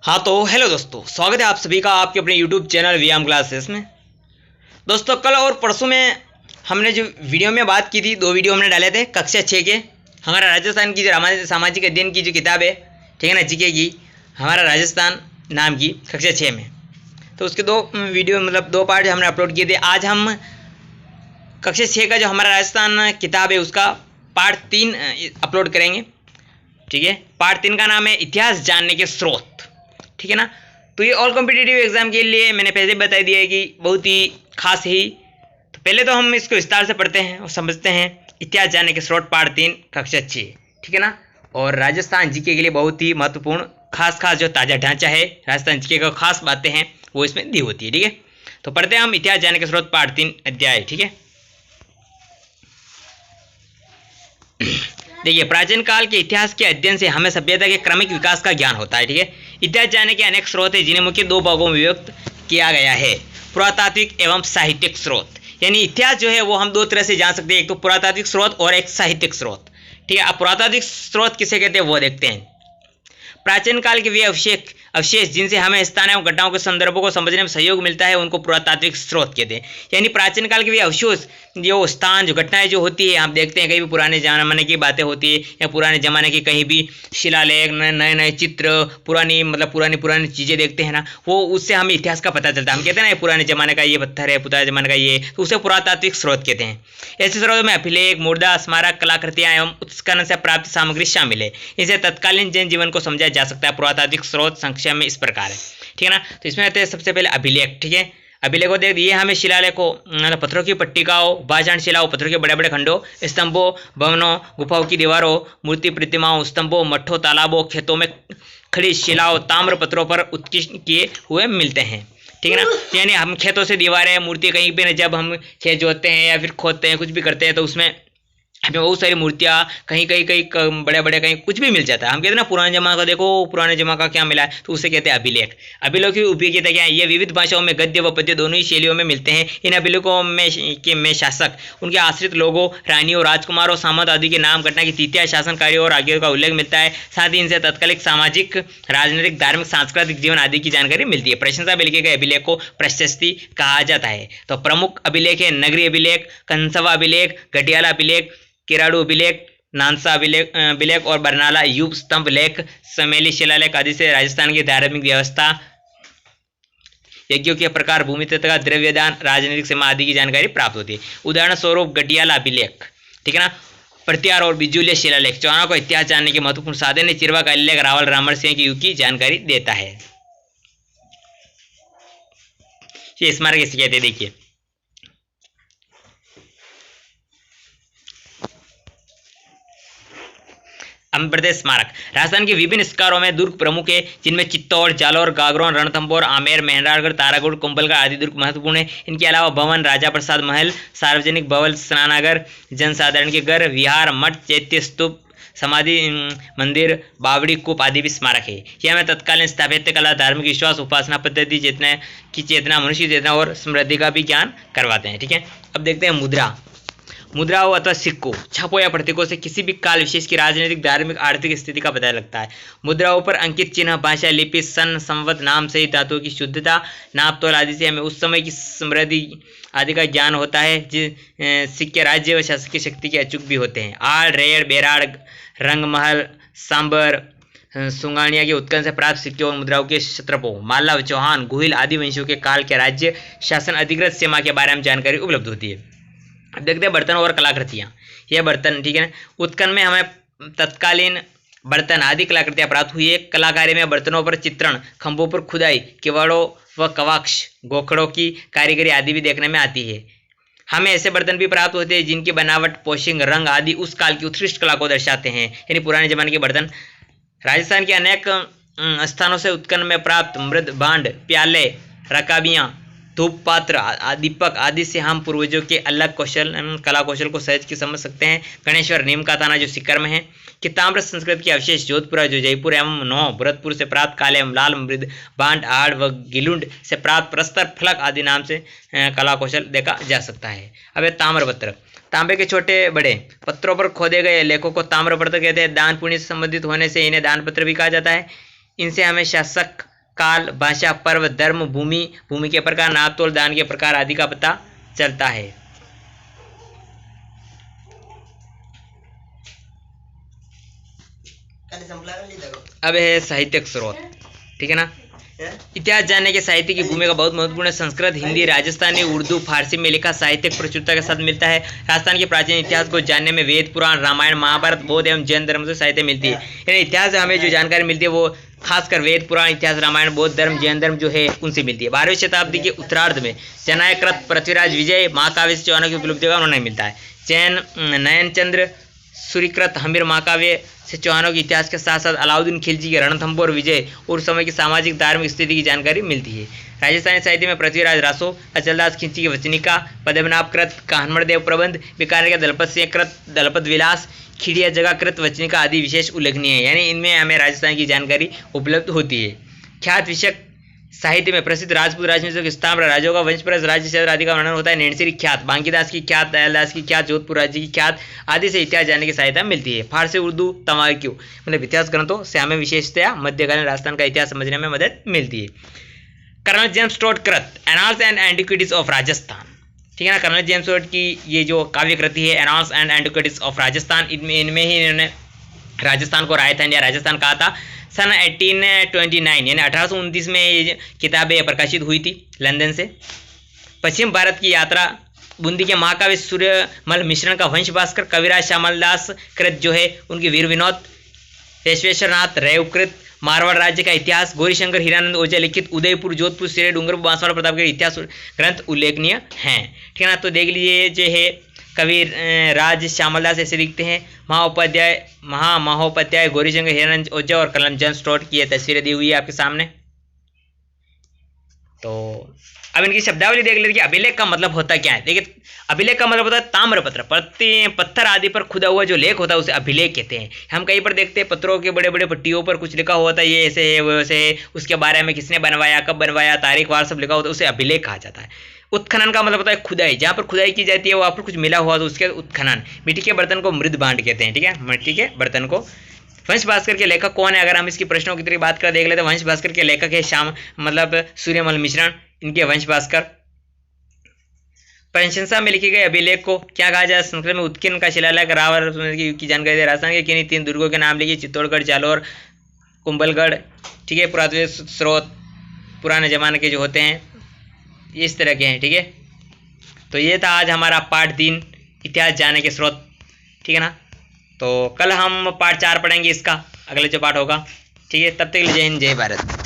हाँ तो हेलो दोस्तों, स्वागत है आप सभी का आपके अपने यूट्यूब चैनल व्यायाम क्लासेस में। दोस्तों कल और परसों में हमने जो वीडियो में बात की थी, दो वीडियो हमने डाले थे कक्षा 6 के। हमारा राजस्थान की जो सामाजिक अध्ययन की जो किताब है, ठीक है ना, जीके की, हमारा राजस्थान नाम की, कक्षा 6 में। तो उसके दो वीडियो मतलब दो पार्ट हमने अपलोड किए थे। आज हम कक्षा 6 का जो हमारा राजस्थान किताब है उसका पार्ट 3 अपलोड करेंगे। ठीक है, पार्ट 3 का नाम है इतिहास जानने के स्रोत। ठीक है ना। तो ये ऑल कॉम्पिटिटिव एग्जाम के लिए मैंने पहले बता दिया है कि बहुत ही खास ही। तो पहले तो हम इसको विस्तार से पढ़ते हैं और समझते हैं। इतिहास जानने के स्रोत पार्ट 3 कक्षा 6, ठीक है ना। और राजस्थान जीके के लिए बहुत ही महत्वपूर्ण खास जो ताज़ा ढांचा है राजस्थान जीके का, खास बातें हैं वो इसमें दी होती है। ठीक है, तो पढ़ते हैं हम इतिहास जानने के स्रोत पार्ट 3 अध्याय। ठीक है, देखिए, प्राचीन काल के इतिहास के अध्ययन से हमें सभ्यता के क्रमिक विकास का ज्ञान होता है। ठीक है, इतिहास जानने के अनेक स्रोत हैं जिन्हें मुख्य दो भागों में विभक्त किया गया है, पुरातात्विक एवं साहित्यिक स्रोत। यानी इतिहास जो है वो हम दो तरह से जान सकते हैं, एक तो पुरातात्विक स्रोत और एक साहित्यिक स्रोत। ठीक है, अब पुरातात्विक स्रोत किसे कहते हैं वो देखते हैं। प्राचीन काल के वे अवशेष जिनसे हमें स्थान एवं घटनाओं के संदर्भों को समझने में सहयोग मिलता है उनको पुरातात्विक स्रोत कहते हैं। यानी प्राचीन काल के वे अवशेष, जो स्थान, जो घटनाएं जो होती है, आप देखते हैं कहीं भी पुराने जमाने की बातें होती है या पुराने जमाने की कहीं भी शिलालेख, नए नए चित्र, पुरानी चीज़ें देखते हैं ना, वो उससे हमें इतिहास का पता चलता है। हम कहते हैं ना, ये पुराने जमाने का ये पत्थर है, पुराने जमाने का ये, तो उसे पुरातात्विक स्रोत कहते हैं। ऐसे स्रोतों में अभिलेख, मुर्दा, स्मारक, कलाकृतियाँ एवं उत्खनन से प्राप्त सामग्री शामिल है। इसे तत्कालीन जन जीवन को समझा जा सकता है। पुरातात्विक स्रोत संक्षेप में इस प्रकार है। ठीक है ना। तो इसमें आते हैं सबसे पहले अभिलेख। ठीक है, अभिलेखों देख, ये हमें शिलालेखों, पत्थरों की पट्टिकाओं, भाषण शिलाओं, पत्थरों के बड़े बड़े खंडों, स्तंभों, भवनों, गुफाओं की दीवारों, मूर्ति प्रतिमाओं, स्तंभों, मठों, तालाबों, खेतों में खड़ी शिलाओं, ताम्र पत्रों पर उत्कृष्ट किए हुए मिलते हैं। ठीक है ना। यानी हम खेतों से दीवारें, मूर्ति, कहीं पे जब हम खेत जोतते हैं या फिर खोदते हैं, कुछ भी करते हैं, तो उसमें हमें बहुत सारी मूर्तियाँ कहीं बड़े बड़े कहीं कुछ भी मिल जाता है। हम कहते हैं ना, पुराने जमाने का देखो, पुराने जमाने का क्या मिला है, तो उसे कहते हैं अभिलेख। अभिलेख की उपयोगिता क्या है? ये विविध भाषाओं में गद्य व पद्य दोनों ही शैलियों में मिलते हैं। इन अभिलेखों में शासक, उनके आश्रित लोगों, रानियों, राजकुमारों, सामंत आदि के नाम, घटना की तिथियां, शासन कार्यों और आज्ञाओं का उल्लेख मिलता है। साथ ही इनसे तत्कालिक सामाजिक, राजनीतिक, धार्मिक, सांस्कृतिक जीवन आदि की जानकारी मिलती है। प्रशंसा अभिलेख के अभिलेख को प्रशस्ति कहा जाता है। तो प्रमुख अभिलेख है नगरी अभिलेख, कंसवा अभिलेख, घटियाला अभिलेख, किराड़ू अभिलेख, नानसा अभिलेख और बरनाला युग स्तंभ लेख, समेली शिलालेख आदि से राजस्थान की धार्मिक व्यवस्था, यज्ञों के प्रकार, भूमि तत्व का द्रव्यदान, राजनीतिक सीमा आदि की जानकारी प्राप्त होती है। उदाहरण स्वरूप घटियाला अभिलेख, ठीक है ना, प्रत्यार और बिजुलिया शिलालेख चौहानों को इतिहास जानने के महत्वपूर्ण साधन है। चिरवा का अभिलेख रावल रामर सिंह के युग की जानकारी देता है। ये स्मारक इसे कहते हैं। देखिए, आंध्र प्रदेश स्मारक। राजस्थान के विभिन्न स्कारों में दुर्ग प्रमुख है, जिनमें चित्तौड़, जालौर, गागरोन, रणथंभौर, आमेर, मेहरागढ़, तारागढ़, कुंभलगढ़ आदि दुर्ग महत्वपूर्ण है। इनके अलावा भवन, राजा प्रसाद महल, सार्वजनिक भवन, स्नानागार, जनसाधारण के घर, विहार, मठ, चैत्य, स्तूप, समाधि मंदिर, बावड़ी, कूप आदि भी स्मारक है। यह हमें तत्कालीन स्थापत्य कला, धार्मिक विश्वास, उपासना पद्धति, चेतना, मनुष्य चेतना और समृद्धि का भी ज्ञान करवाते हैं। ठीक है, अब देखते हैं मुद्राओं अथवा सिक्कों, छापों या प्रतीकों से किसी भी काल विशेष की राजनीतिक, धार्मिक, आर्थिक स्थिति का पता लगता है। मुद्राओं पर अंकित चिन्ह, भाषा, लिपि, सन, संवत, नाम सहित धातुओं की शुद्धता, नाप तोल आदि से हमें उस समय की समृद्धि आदि का ज्ञान होता है। सिक्के राज्य व शासक की शक्ति के अचूक भी होते हैं। आड़, रेड़, बेराड़, रंगमहल, सांबर, सुंगानिया के उत्खनन से प्राप्त सिक्के और मुद्राओं के क्षत्रपों, मालव, चौहान, गुहिल आदि वंशों के काल के राज्य शासन अधिकृत सीमा के बारे में जानकारी उपलब्ध होती है। अब देखते हैं बर्तन और कलाकृतियाँ। यह बर्तन, ठीक है ना, उत्खनन में हमें तत्कालीन बर्तन आदि कलाकृतियाँ प्राप्त हुई है। कलाकारी में बर्तनों पर चित्रण, खंभों पर खुदाई, किवाड़ों व कवाक्ष, गोखड़ों की कारीगरी आदि भी देखने में आती है। हमें ऐसे बर्तन भी प्राप्त होते हैं जिनकी बनावट, पोशिंग, रंग आदि उस काल की उत्कृष्ट कला को दर्शाते हैं, यानी पुराने जमाने के बर्तन। राजस्थान के अनेक स्थानों से उत्खनन में प्राप्त मृद भांड, प्याले, रकाबियाँ, धूप पात्र, दीपक आदि से हम पूर्वजों के अलग कला कौशल को सहज की समझ सकते हैं। गणेश्वर, नीम का ताना जो सीकर में है, कि ताम्र संस्कृत के अवशेष जोधपुर, जो जयपुर एवं नौ भरतपुर से प्राप्त काले एवं लाल मृद भांड, आड़ व गिलुंड से प्राप्त प्रस्तर, फलक आदि नाम से कला कौशल देखा जा सकता है। अब ताम्रपत्र, तांबे के छोटे बड़े पत्रों पर खोदे गए लेखों को ताम्रपत्र कहते हैं। दान पुण्य से संबंधित होने से इन्हें दान पत्र भी कहा जाता है। इनसे हमें शासक काल, भाषा, पर्व, धर्म, भूमि, भूमि के प्रकार, नापतोल, दान के प्रकार आदि का पता चलता है। अब है साहित्यिक स्रोत, ठीक है ना। इतिहास जानने के साहित्य की भूमिका बहुत महत्वपूर्ण है। संस्कृत, हिंदी, राजस्थानी, उर्दू, फारसी में लिखा साहित्य प्रचुरता के साथ मिलता है। राजस्थान के प्राचीन इतिहास को जानने में वेद, पुराण, रामायण, महाभारत, बौद्ध एवं जैन धर्म से साहित्य मिलती है। यानी इतिहास से हमें जो जानकारी मिलती है वो खासकर वेद, पुराण, इतिहास, रामायण, बौद्ध धर्म, जैन धर्म जो है उनसे मिलती है। 12वीं शताब्दी के उत्तरार्ध में जनायकृत, पृथ्वीराज विजय, महाकाव्य से चाणक्य की उपलब्धियों का वर्णन मिलता है। जैन नयनचंद्र सूर्यकृत हमीर महाकाव्य से चौहानों के इतिहास के साथ साथ अलाउद्दीन खिलजी के रणथंभौर और विजय और समय की सामाजिक धार्मिक स्थिति की जानकारी मिलती है। राजस्थानी साहित्य में पृथ्वीराज रासो, अचलदास खिलजी की वचनिका, पद्मनाभकृत कान्मणदेव प्रबंध, बीकानेर के दलपत सिंह कृत दलपत विलास, खिड़िया जगह कृत वचनिका आदि विशेष उल्लेखनीय है। यानी इनमें हमें राजस्थान की जानकारी उपलब्ध होती है। ख्यात विषयक साहित्य में प्रसिद्ध राजपूत राजवंशों के स्तंभ, राजाओं का वंशप्रस्थ, राज्य क्षेत्र आदि का वर्णन होता है। नैनसिरी ख्यात, बांकीदास की ख्यात, दयालदास की ख्यात, जोधपुर राज्य की ख्यात आदि से इतिहास जानने की सहायता मिलती है। फारसी, उर्दू, तमाक्यू मतलब इतिहास ग्रंथों से हमें विशेषतया मध्यकालीन राजस्थान का इतिहास समझने में मदद मिलती है। कर्नल जेम्स टॉड कृत annals and antiquities of Rajasthan, ठीक है ना। कर्नल जेम्स टॉड की ये जो काव्य कृति है annals and antiquities of Rajasthan, इनमें ही इन्होंने राजस्थान को राजधानी या राजस्थान कहा था। सन 1829 यानी 1829 में ये किताबें प्रकाशित हुई थी लंदन से। पश्चिम भारत की यात्रा, बूंदी के महाकाव्य सूर्यमल मिश्रण का वंश भास्कर, कविराज श्यामलदास कृत जो है उनकी वीर विनोद, विश्वेश्वरनाथ रेवकृत मारवाड़ राज्य का इतिहास, गौरीशंकर हीरानंद ओझा लिखित उदयपुर, जोधपुर, सिरे, डूंगरपुर, बांसवाड़ा प्रताप के इतिहास ग्रंथ उल्लेखनीय हैं, ठीक है ना। तो देख लीजिए जो है कवि राज श्यामलदास ऐसे लिखते हैं। महोपाध्याय, गौरीशंकर हीरानंद ओझा और कर्नल जेम्स टॉड की तस्वीरें दी हुई है आपके सामने। तो अब इनकी शब्दावली देख लेते कि अभिलेख का मतलब होता क्या है। देखिए अभिलेख का मतलब होता है ताम्रपत्र, पत्थर आदि पर खुदा हुआ जो लेख होता है उसे अभिलेख कहते हैं। हम कहीं पर देखते हैं पत्थरों के बड़े बड़े पट्टियों पर कुछ लिखा हुआ था, ये ऐसे है वो वैसे है, उसके बारे में किसने बनवाया, कब बनवाया, तारीख वार सब लिखा होता है, उसे अभिलेख कहा जाता है। उत्खनन का मतलब होता है खुदाई, जहाँ पर खुदाई की जाती है वहाँ पर कुछ मिला हुआ तो उसके उत्खनन। मिट्टी के बर्तन को मृद भांड कहते हैं, ठीक है, मिट्टी के बर्तन को। वंश भास्कर के लेखक कौन है, अगर हम इसकी प्रश्नों की तरह बात कर देख लेते हैं। वंश भास्कर के लेखक है सूर्यमल मिश्रण, इनके वंश भास्कर। प्रशंसा में लिखे गए अभिलेख को क्या कहा जाए। संस्कृत में उत्कीर्ण का शिलालेख रावल की जानकारी दे। राजस्थान के किन्हीं 3 दुर्गों के नाम लिखिए, चित्तौड़गढ़, जालौर, कुंभलगढ़, ठीक है। पुरातत्व स्रोत पुराने जमाने के जो होते हैं इस तरह के हैं, ठीक है। तो ये था आज हमारा पार्ट 3 इतिहास जानने के स्रोत, ठीक है ना। तो कल हम पार्ट 4 पढ़ेंगे इसका, अगले जो पार्ट होगा, ठीक है। तब तक के लिए जय हिंद, जय भारत।